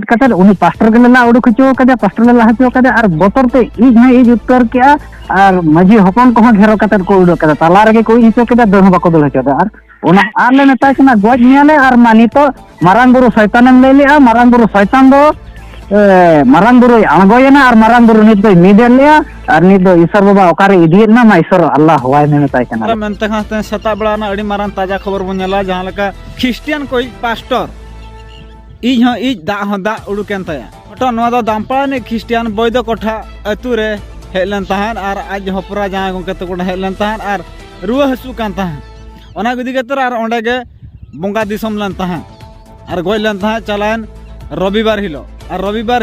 kata uni pastor ke lela udah kecoh kada pastor lela hasil kada ar botol te ij uttar kya ar maji hopon koh ghero kata ko udah kada talar ke koi iso kada doh bako dol hasil ar ona arle neta kena goj niale ar manito marang buru shaytanem lele a marang buru shaytan do marang buru anggoyena ar marang buru nit do midelya ar nit do isar baba okare idiet na ma isar Allah hoy ne neta kana mente khate seta bela na adi marang taja khabar bon nyala jahan leka Christian koi pastor ij da uduken taya oto noa do dampala ni Christian boydo kotha atu re helen tahan ar aj hopra jahan gongke to kona helen tahan ar ruwa hasu kan tahan ona gudi keter ar onde ge bonga disom lan tahan ar goi lan tahan chalan robibar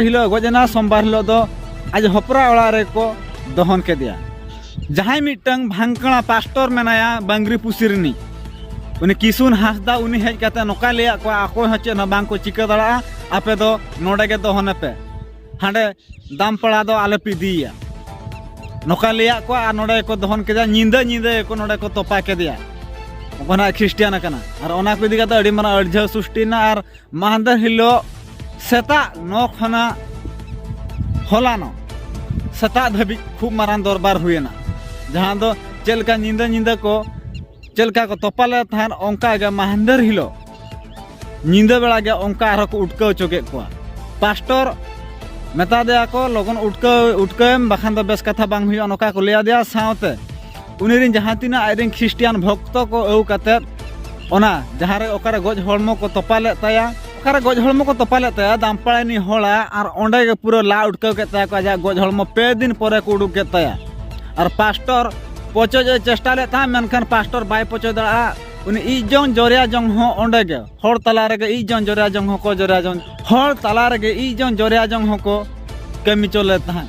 hilo gojena sombar hilo do aj hopra ola re ko dohon ke dia jahai mitang bhangkala pastor menaya bangri pusirni uni kisun hasda uni hej kata noka leya ko ako hoche na bang ko chika dala ape do node ge dohone pe hande dampala do ale pidiya noka leya ko node ko dohon ke nyinda ko node ko topa ke dia ona Christian kana ar ona ko diga adi mara arjha sustina ar mahandar hilo seta no khana holano seta dhabi khub maran dorbar huyena jahan do chelka nyinda ko चलका को तोपाले थान ओंका गे महंदर हिलो निंदा बेला गे ओंका आरो को उटका चोके को pastor मेता देया को लगन उटकाम बखान द बेस कथा बांग हुई अनोका को लेया दिया सावते उनिरिन जहातिना आइरिन ख्रिस्टियान भक्त को औ कते ओना जहारे ओकारे गज हळमो को तोपाले ताया ओकारे गज हळमो को तोपाले ताया दामपाळानी होला आर ओंडे गे पूरा ला उटका के ताया को जा गज हळमो 2 दिन परे को उडुक के ताया आर पास्टर पचो चेष्टा ले था मेनखान पास्टर बाय पचो दड़ा उनी इजन जोरिया जंग हो ओंडे गे हर तला रे गे इजन जोरिया जंग हो को जोरिया जंग हर तला रे गे इजन जोरिया जंग हो को कमी चले था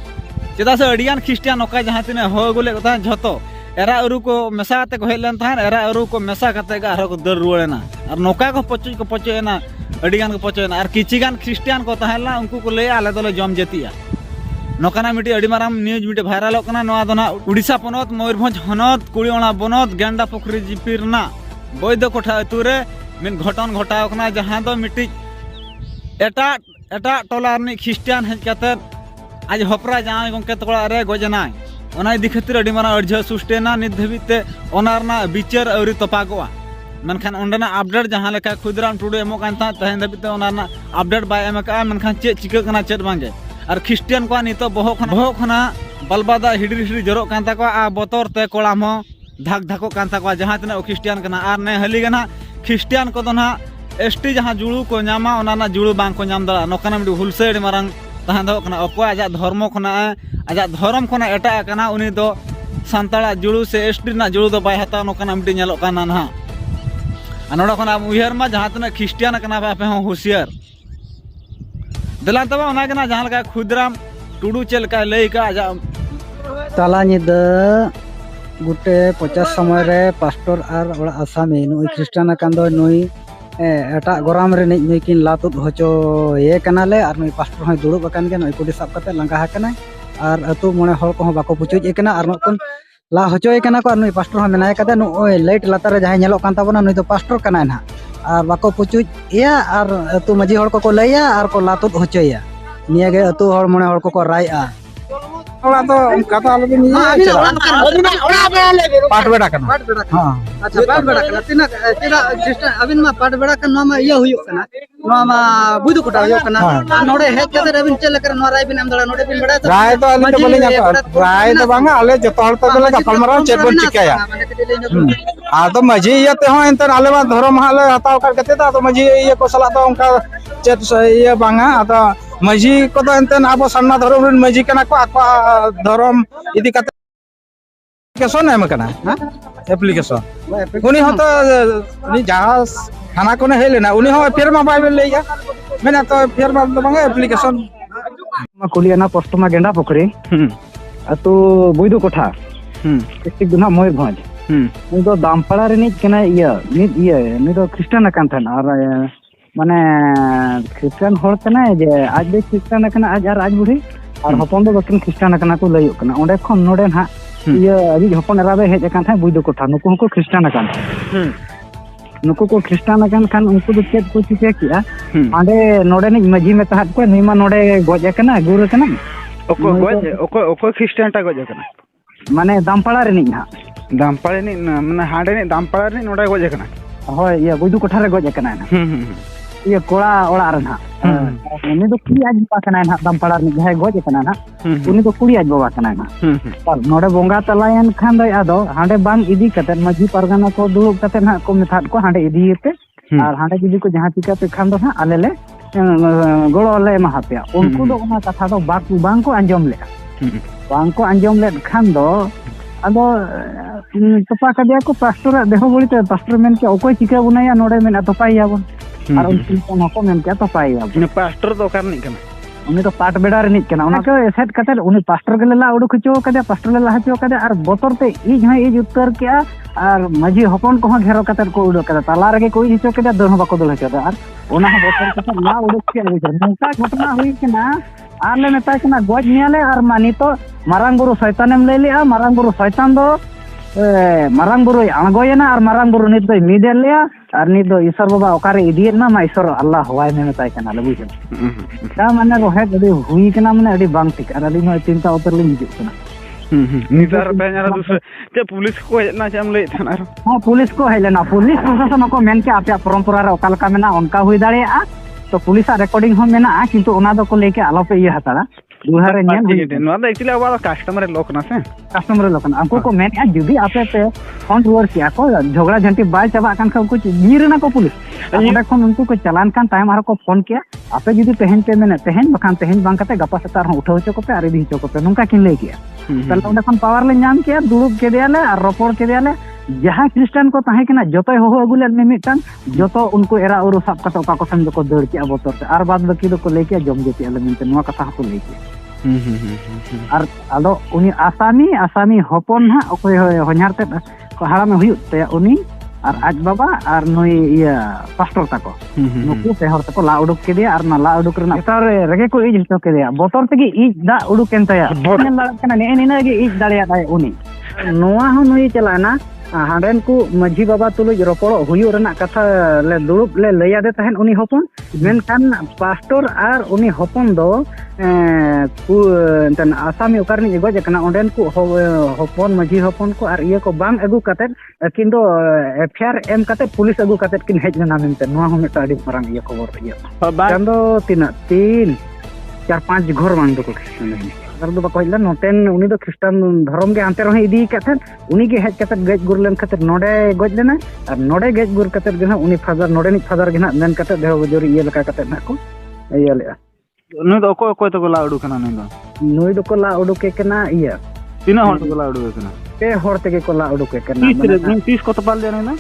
चेदा से अडियान ख्रिस्टियान ओका जहां तिने हो गुले था झतो एरा अरु को मेसाते को हेलन था एरा अरु को मेसा कते गा हर को दर रुवेना और नोका को पचोना अडियान को पचोना और किचिगान ख्रिस्टियान को तहला उनको को ले आले दोले जम जेतिया नोकाना मिटी अड़ी माराम न्यूज मिटी भाइरल होकना नोआ दोना उड़ीसा पनत मयूरभंज हनत कुड़ीओणा बनत गेंडा पुखरी जिपिरना बैद कोठा अतुरे मिन घटन घटाव कना जहां दो मिटी एटा टोलारनी ख्रिस्टियान हेज कते आज हपरा जाय गंके तोड़ा रे गजना ओना इदि खातिर अड़ी मारा अर्झ सुस्टेना नित धबिते ओनारना बिचार अवरी तपागोआ मनखान ओंडना अपडेट जहां लेका खुदराम टुडे एमो कान था तहन धबिते ओनारना अपडेट बाय एमका मनखान चे चिका कना चेत बांगे और ख्रिस्टियान को नितो बहखना बलबादा हिडरी जरो कान ताको आ बतर ते कोड़ाम धाक धाको कान ताको जहां तना ख्रिस्टियान कना आर ने हली गना ख्रिस्टियान को दोना एसटी जहां जुळु को नामा ओनाना जुळु बांग को नाम दला नोकाना मिडी हुलसेड मारंग तहां दो कना अको आजा धर्म खना आजा धर्म खना एटा कना उनी दो सांताला जुळु से एसटी ना जुळु दो बाय हता नोकाना मिडी नेलो काना ना अनोडा खना उयहर मा जहां तना ख्रिस्टियान कना बापे हो होशियार दला तबा ओना गना जहां लगा खुदराम टुडू चलका लई का आजा ताला निदा गुटे 50 समय रे पास्टर आर ओड़ा आसामी नुई ख्रिस्टान कान दो नुई एटा गोराम रे नुई किन लातुत होचो ये कनाले आर नुई पास्टर होय दुड़ुब अकान गे नुई कुडी साब कते लंगा हाकना आर अतु मोने हol को बाको पुचुज एकना आर नकन ला होचो एकना को नुई पास्टर हो मेनाय कते नुई लाइट लातार जहां नेलो कान ताबना नुई तो पास्टर कना ना और बाको पुचुज या और अतु मजी हड़ को लैया और को लातुत होचोया निया गे अतु हड़ मोने हड़ को रायआ ओला तो कथा आलो बिन पाट बेड़ा कना हां अच्छा पाट बेड़ा कना तिना ख्रिस्टान अबिन मा पाट बेड़ा कना मा इया हुयो कना नो मा बुदु कोटा हुयो कना नोडे हेज कते अबिन चले कर नो राय बिन हम दला नोडे बिन बेड़ा राय तो अलिन तो बलिन राय तो बांगा आले जतो हड़ तो बेला कपल मरा चेक बन चिकाया आ तो मजी इयाते हो एंतर आले मा धर्म हाले हताव कर कते तो मजी इया को सला तो उनका चेत इया बांगा आ मजी को तो एंतन आबो सामना धर्म रन मजी कना को आको धर्म इदि कते एप्लीकेशन एम कना हां एप्लीकेशन उनी होतो उनी जहाज खाना कोने हेलेना उनी हो फेर मा बाय लेया मेना तो फेर मा बांगा एप्लीकेशन मा कुलियाना पोस्टमा गेंडा पुखरी अतु बुइदु कोठा डिस्ट्रिक्ट दुना मयूरभंज नी दो दामपाड़ा रे निज कना इया नी दो ख्रिस्टान कान थान और माने ख्रिस्टान होड़ कना जे आज बे ख्रिस्टान कना आज आर आज बुढ़ी और हपन दो बकिन ख्रिस्टान कना को लयो कना ओंडे खन नोडे ना इया अजी हपन राबे हेज कान था बुइदु कोठा नुको को ख्रिस्टान कान नुकु को ख्रिस्टान अकन खान उनको दो चेत को चिके किया आंडे नोडे नि मजी में तहत को नुई मा नोडे गोज एकना गुर एकना ᱚᱠᱚᱭ খ্রিস্টান টা গজ ᱠᱟᱱᱟ माने दामपाड़ा रे नि हा दामपाड़े नि माने हाडे नि दामपाड़ा नि नोडे गज ᱠᱟᱱᱟ होय ये गुदु कोठा रे गोज एकना ना ये कोड़ा ओड़ा रे ना उनी दो कुड़ी आज बा कना ना दामपाड़ा रे जहाय गोज एकना ना उनी दो कुड़ी आज बाबा कना ना पर नोडे बोंगा तलायन खान दो आदो हांडे बांग इदी कते मजी परगना को दुलुब कते ना को मेथात को हांडे इदीते और हांडे जुदी को जहां चिकाते खान दो ना आले ले गोड़ो ले महापिया उनको दो ओना कथा दो बांग को अंजम ले बांग को अंजम ले खान दो अदो तोपा कदिया को पास्टर देहो बोलिते पास्टर मेन के ओकोय चिका बुनाया नोडे मेन तोपाइया बन और उनकी को मेन के तोपाइया ने पास्टर तो कर नि कना उनी तो पाट बेड़ा रे निक कना उना को एसेट कते उनी पास्टर के ला उडु खचो कदे पास्टर ला हचो कदे और बोतर ते इज है इज उत्तर के और मजी हपन को घेरो कते को उडु कदे ताला रे कोई हिचो कदे दोनो बाको दल हचो और ओना बोतर कते ला उडु के नोका घटना हुई कना आर ले मेता कना गोज नियाले और मानी तो मारांग बुरु शैतानेम ले लिया मारांग बुरु शैतान दो मारांग बुरु आंगोयना और मारांग बुरु नित दो मिदेल लिया और नित दो ईश्वर बाबा ओकारे इदियत ना मा ईश्वर अल्लाह हवाय में मेता कना ले बुझे ता माने रोहे अडी हुई कना माने अडी बांग ठीक और अडी नो चिंता उतर ले हिजु कना नितार पेना दूसरे ते पुलिस को हेजना चम ले थाना हां पुलिस को हेलेना पुलिस प्रशासन को मेन के आपया परंपरा रे ओकाल का मेना उनका हुई दाड़िया तो पुलिस रिकॉर्डिंग हम मेना किंतु ओना दो को लेके आलो पे ये हताड़ा दुहारे नियन नो दा एक्चुअली अब कस्टमर लोक ना से कस्टमर लोक ना हमको को मेन या जुदी आपे पे फोन रुअर किया को झगड़ा झंटी बाय चाबा कान खा कुछ गिर ना को पुलिस ओडे खन उनको को चालान कान टाइम आर को फोन किया आपे जुदी तेहन पे मेने तेहन बखान तेहन बांग कते गपा सतार हो उठाव चो को पे आरे दी चो को पे नुका किन ले किया तले ओडे खन पावर ले नाम किया दुरुब के दियाले और रोपोर के दियाले जहां क्रिश्चियन को ताहे कना जतो हो अगुले में मिटन जतो उनको एरा उरु सब कतो का को सन को दड़ के बोतर से आर बाद बाकी दो को लेके जम जेती एलिमेंट नुवा कथा को लेके और आदो उनी आसामी हपन हा ओकोय हन्यार ते हाड़ा में हुयु ते उनी और आज बाबा और नई ये पास्टर ताको नुकु पे हर तको ला उडुक के दिया और ना ला उडुक रना तार रेगे को इज तो के दिया बोतर तगी इज दा उडुक केनताया नेन लड़ कना ने नेना गे इज दाड़िया दाय उनी नोवा हो नई चलाना हांडेन को मजी बाबा तुलुज रोपड़ो हुयु रना कथा ले दुरुब ले लैया दे तहन उनी हपन मेनखान पास्टर और उनी हपन दो तन आसामी ओकारनी गज कना ओंडेन को हपन मजी हपन को और ये को बांग अगु कते किन दो एफआईआर एम कते पुलिस अगु कते किन हेजना मेनते नोवा हम टाडी परंग ये खबर ये चंदो 3 4 5 घर बांग दो को अगर दो बाको हिला नोटेन उनी दो ख्रिस्टान धर्म के अंते रहे इदी कते उनी के हेज कते गज गुरलेन कते नोडे गज लेना और नोडे गज गुर कते गना उनी फादर नोडे नि फादर गना मेन कते देहो बजोरी ये लका कते ना को ये ले नुई दो कोय तो ला उडु कना नुई दो को ला उडु के कना ये तीना हर तो ला उडु कना पे हर ते को ला उडु के कना 30 को तो पाल देना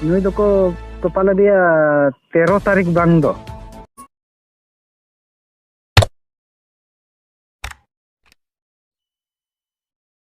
नुई दो को तो पाल दिया 13 तारीख बांग दो